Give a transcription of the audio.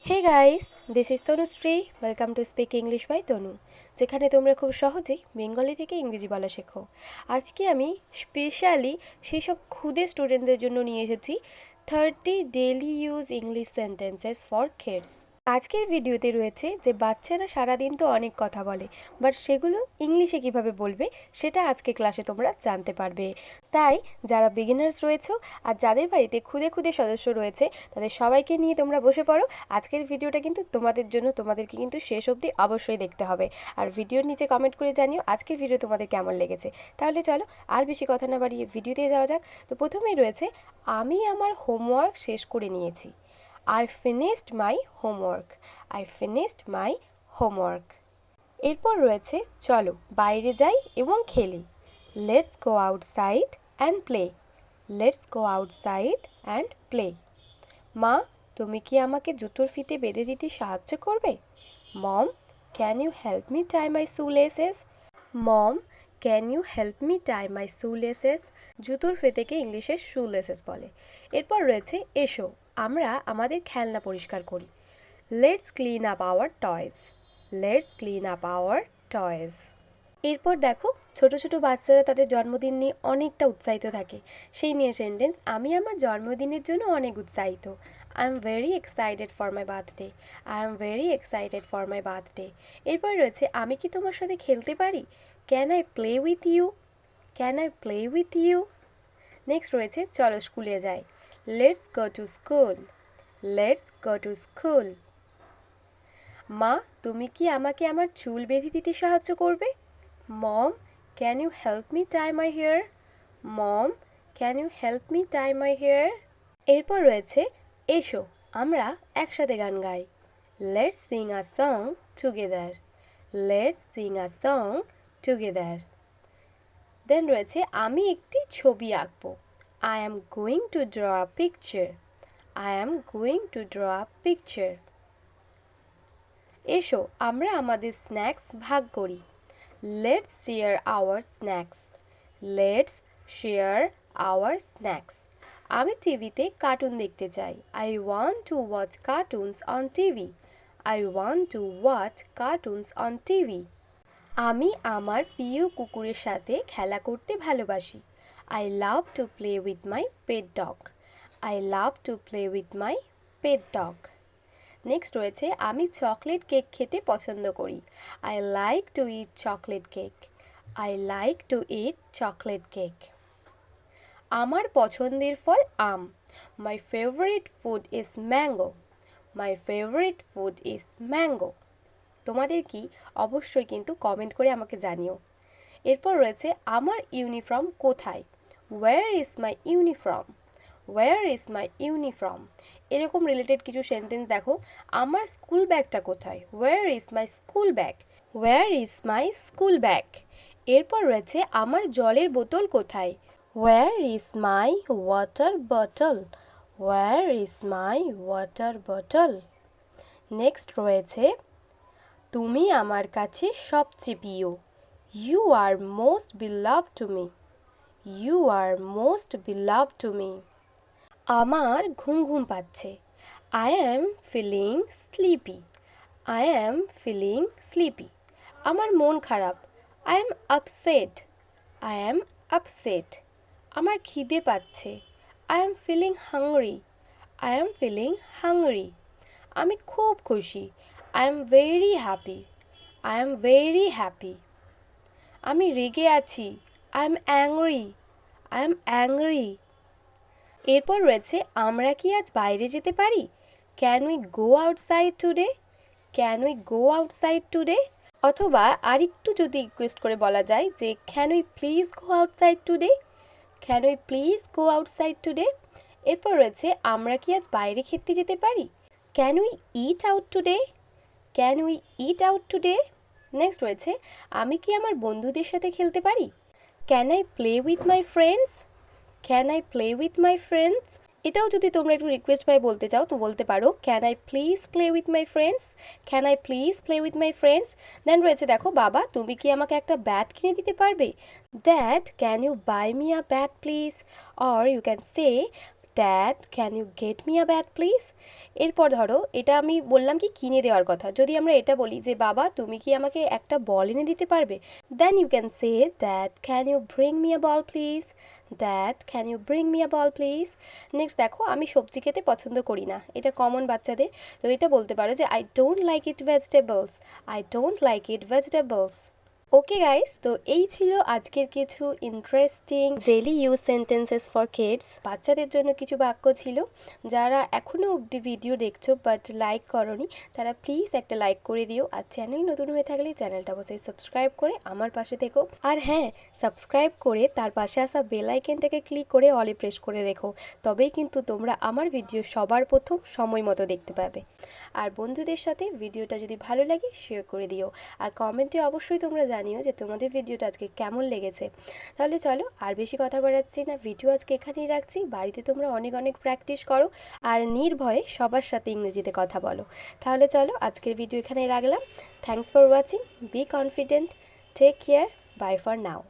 Hey guys, this is Tanu Sri. Welcome to Speak English by Tanu. যেখানে তোমরা খুব সহজেই বেঙ্গলি থেকে ইংরেজি বলা শেখো। আজকে আমি স্পেশালি সেই সব ক্ষুদে স্টুডেন্টদের জন্য নিয়ে এসেছি 30 daily use English sentences for kids. আজকের ভিডিওতে রয়েছে যে বাচ্চারা সারাদিন তো অনেক কথা বলে, বাট সেগুলো ইংলিশে কিভাবে বলবে সেটা আজকে ক্লাসে তোমরা জানতে পারবে। তাই যারা বিগিনার্স রয়েছে আর যাদের বাড়িতে খুদে খুদে সদস্য রয়েছে তাদের সবাইকে নিয়ে তোমরা বসে পড়ো। আজকের ভিডিওটা কিন্তু তোমাদের জন্য, তোমাদেরকে কিন্তু শেষ অবধি অবশ্যই দেখতে হবে। আর ভিডিওর নিচে কমেন্ট করে জানিও আজকের ভিডিও তোমাদের কেমন লেগেছে। তাহলে চলো আর বেশি কথা না বাড়িয়ে ভিডিওতে যাওয়া যাক। তো প্রথমেই রয়েছে আমি আমার হোমওয়ার্ক শেষ করে নিয়েছি। I finished my homework. I finished my homework. এরপর রয়েছে চলো বাইরে যাই এবং খেলি। Let's go outside and play. Let's go outside and play. মা, তুমি কি আমাকে জুতোর ফিতে বেঁধে দিতে সাহায্য করবে? Mom, can you help me tie my shoelaces? Mom, can you help me tie my shoelaces? জুতোর ফিতেকে ইংলিশে shoelaces বলে। এরপর রয়েছে এসো আমরা আমাদের খেলনা পরিষ্কার করি। Let's clean up our toys. Let's clean up our toys. এরপর দেখো ছোট ছোট বাচ্চারা তাদের জন্মদিন নিয়ে অনেকটা উৎসাহিত থাকে। সেই নিয়ে সেন্টেন্স আমি আমার জন্মদিনের জন্য অনেক উৎসাহিত। I am very excited for my birthday. I am very excited for my birthday. এরপর রয়েছে আমি কি তোমার সাথে খেলতে পারি? Can I play with you? Can I play with you? Next রয়েছে চলো স্কুলে যাই। Let's go to school. Let's go to school. মা, তুমি কি আমাকে আমার চুল বেঁধে দিতে সাহায্য করবে? Mom, can you help me tie my hair? Mom, can you help me tie my hair? এরপর রয়েছে এসো আমরা একসাথে গান গাই। Let's sing a song together. Let's sing a song together. Then রয়েছে আমি একটি ছবি আঁকবো। I am going to draw a picture. I am going to draw a picture. এসো আমরা আমাদের স্ন্যাক্স ভাগ করি। Let's share our snacks. Let's share our snacks. আমি টিভিতে কার্টুন দেখতে চাই। I want to watch cartoons on TV. I want to watch cartoons on TV. আমি আমার প্রিয় কুকুরের সাথে খেলা করতে ভালোবাসি। I love to play with my pet dog. I love to play with my pet dog. Next রয়েছে আমি চকলেট কেক খেতে পছন্দ করি। I like to eat chocolate cake. I like to eat chocolate cake. আমার পছন্দের ফল আম। My favorite food is mango. My favorite food is mango. তোমাদের কি অবশ্যই কিন্তু কমেন্ট করে আমাকে জানিও। এরপর রয়েছে আমার ইউনিফর্ম কোথায়? Where is my uniform? Where is my uniform? এরকম রিলেটেড কিছু সেন্টেন্স দেখো। আমার স্কুল ব্যাগটা কোথায়? Where is my school bag? Where is my school bag? এরপর রয়েছে আমার জলের বোতল কোথায়? Where is my water bottle? Where is my water bottle? Next রয়েছে তুমি আমার কাছে সবচেয়ে প্রিয়। You are most beloved to me. You are most beloved to me. আমার ঘুম ঘুম পাচ্ছে। I am feeling sleepy. I am feeling sleepy. আমার মন খারাপ। I am upset. I am upset. আমার খিদে পাচ্ছে। I am feeling hungry. I am feeling hungry. আমি খুব খুশি। I am very happy. I am very happy. আমি রেগে আছি। I am angry. I am angry. এরপর রয়েছে আমরা কি আজ বাইরে যেতে পারি? Can we go outside today? Can we go outside today? অথবা আরেকটু যদি রিকোয়েস্ট করে বলা যায় যে Can we please go outside today? Can we please go outside today? এরপর রয়েছে আমরা কি আজ বাইরে খেতে যেতে পারি? Can we eat out today? Can we eat out today? Next রয়েছে আমি কি আমার বন্ধুদের সাথে খেলতে পারি? Can I play with my friends? Can I play with my friends? এটাও যদি তোমরা একটু রিকোয়েস্ট পাই বলতে চাও তো বলতে পারো Can I please play with my friends? Can I please play with my friends? দেন রয়েছে দেখো বাবা তুমি কি আমাকে একটা ব্যাট কিনে দিতে পারবে? Dad, can you buy me a bat please? Or you can say dad can you get me a bat please. এরপর ধরো এটা আমি বললাম কি কিনে দেওয়ার কথা, যদি আমরা এটা বলি যে বাবা তুমি কি আমাকে একটা বল এনে দিতে পারবে, then you can say dad can you bring me a ball please. Dad can you bring me a ball please. Next দেখো আমি সবজি খেতে পছন্দ করি না, এটা কমন বাচ্চাদের, তো এটা বলতে পারো যে I don't like it vegetables. I don't like it vegetables. Okay guys, তো এই ছিল আজকের কিছু interesting daily use sentences for kids. বাচ্চাদের জন্য কিছু বাক্য ছিল। যারা এখনও অবধি ভিডিও দেখছো বাট লাইক করনি, তারা প্লিজ একটা লাইক করে দিও। আর চ্যানেল নতুন হয়ে থাকলে চ্যানেলটা অবশ্যই সাবস্ক্রাইব করে আমার পাশে থেকো। আর হ্যাঁ, সাবস্ক্রাইব করে তার পাশে আসা বেল আইকনটাকে ক্লিক করে অলে প্রেস করে রেখো, তবেই কিন্তু তোমরা আমার ভিডিও সবার প্রথম সময় মতো দেখতে পাবে। আর বন্ধুদের সাথে ভিডিওটা যদি ভালো লাগে শেয়ার করে দিও। আর কমেন্টে অবশ্যই তোমরা জানিও যে তোমাদের ভিডিওটা আজকে কেমন লেগেছে। তাহলে চলো আর বেশি কথা বাড়াচ্ছি না, ভিডিও আজকে এখানেই রাখছি। বাড়িতে তোমরা অনেক অনেক প্র্যাকটিস করো আর নির্ভয়ে সবার সাথে ইংরেজিতে কথা বলো। তাহলে চলো আজকের ভিডিও এখানেই রাখলাম। Thanks for watching, be confident, take care, bye for now.